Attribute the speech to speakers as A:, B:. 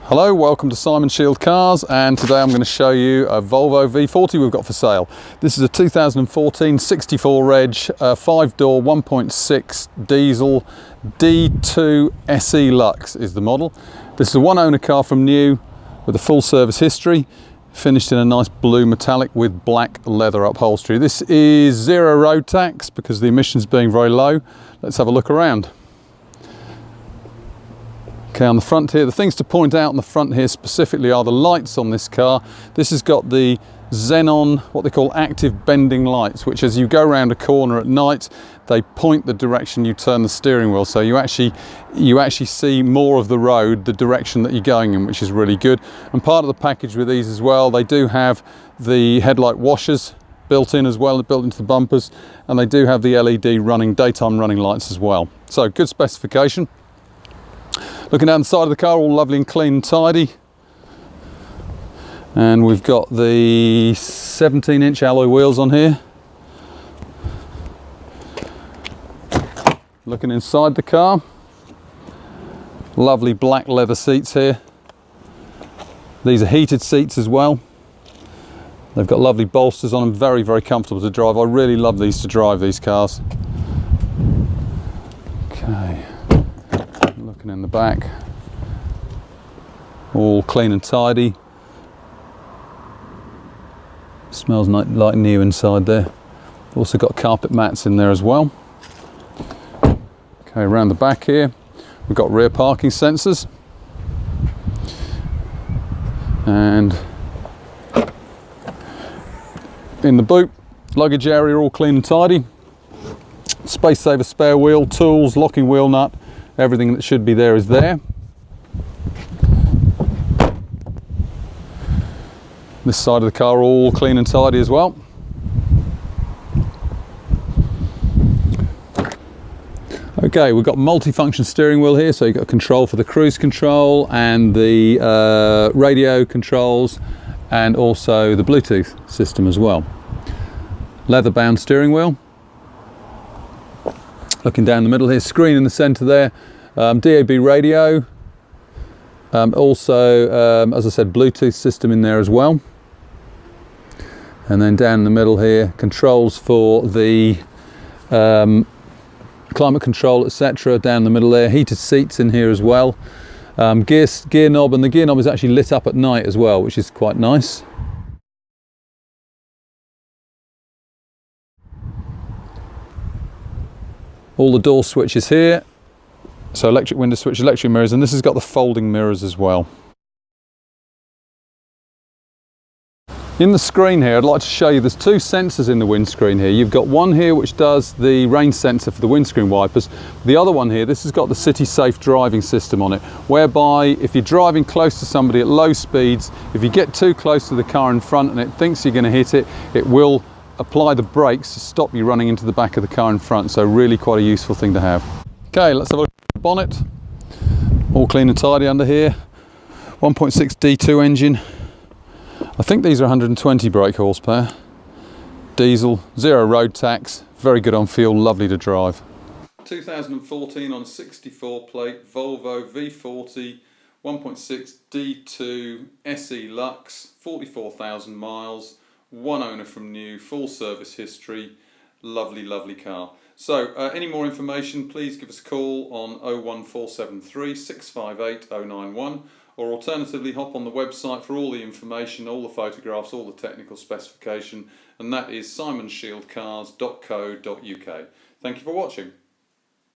A: Hello, welcome to Simon Shield Cars, and today I'm going to show you a Volvo V40 we've got for sale. This is a 2014 64 reg, 5-door 1.6 diesel D2 SE Lux is the model. This is a one owner car from new with a full service history, finished in a nice blue metallic with black leather upholstery. This is zero road tax because the emissions being very low. Let's have a look around. Okay, on the front here, the things to point out on the front here specifically are the lights on this car. This has got the xenon, what they call active bending lights, which as you go around a corner at night, they point the direction you turn the steering wheel. So you actually see more of the road, the direction that you're going in, which is really good. And part of the package with these as well, they do have the headlight washers built in as well, built into the bumpers, and they do have the LED running, daytime running lights as well. So good specification. Looking down the side of the car, all lovely and clean and tidy. And we've got the 17-inch alloy wheels on here. Looking inside the car, lovely black leather seats here. These are heated seats as well. They've got lovely bolsters on them, very, very comfortable to drive. I really love these to drive, these cars. Okay. Looking in the back, all clean and tidy. Smells like new inside there. Also got carpet mats in there as well. Okay, around the back here we've got rear parking sensors, and in the boot luggage area all clean and tidy. Space saver spare wheel, tools, locking wheel nut. Everything that should be there is there. This side of the car all clean and tidy as well. Okay, we've got multi-function steering wheel here, so you've got control for the cruise control and the radio controls, and also the Bluetooth system as well. Leather bound steering wheel. Looking down the middle here, screen in the centre there, DAB radio, also as I said, Bluetooth system in there as well. And then down in the middle here, controls for the climate control, etc. Down the middle there, heated seats in here as well. Gear knob, and the gear knob is actually lit up at night as well, which is quite nice. All the door switches here, so electric window switch, electric mirrors, and this has got the folding mirrors as well. In the screen here, I'd like to show you there's two sensors in the windscreen here. You've got one here which does the rain sensor for the windscreen wipers. The other one here, this has got the city safe driving system on it, whereby if you're driving close to somebody at low speeds, if you get too close to the car in front and it thinks you're going to hit it, it will apply the brakes to stop you running into the back of the car in front. So really quite a useful thing to have. Okay, let's have a look at the bonnet. All clean and tidy under here. 1.6 D2 engine. I think these are 120 brake horsepower. Diesel, zero road tax, very good on fuel, lovely to drive. 2014 on 64 plate Volvo V40 1.6 D2 SE Lux, 44,000 miles. One owner from new, full service history, lovely, lovely car. So any more information, please give us a call on 01473 658 091, or alternatively hop on the website for all the information, all the photographs, all the technical specification, and that is simonshieldcars.co.uk. Thank you for watching.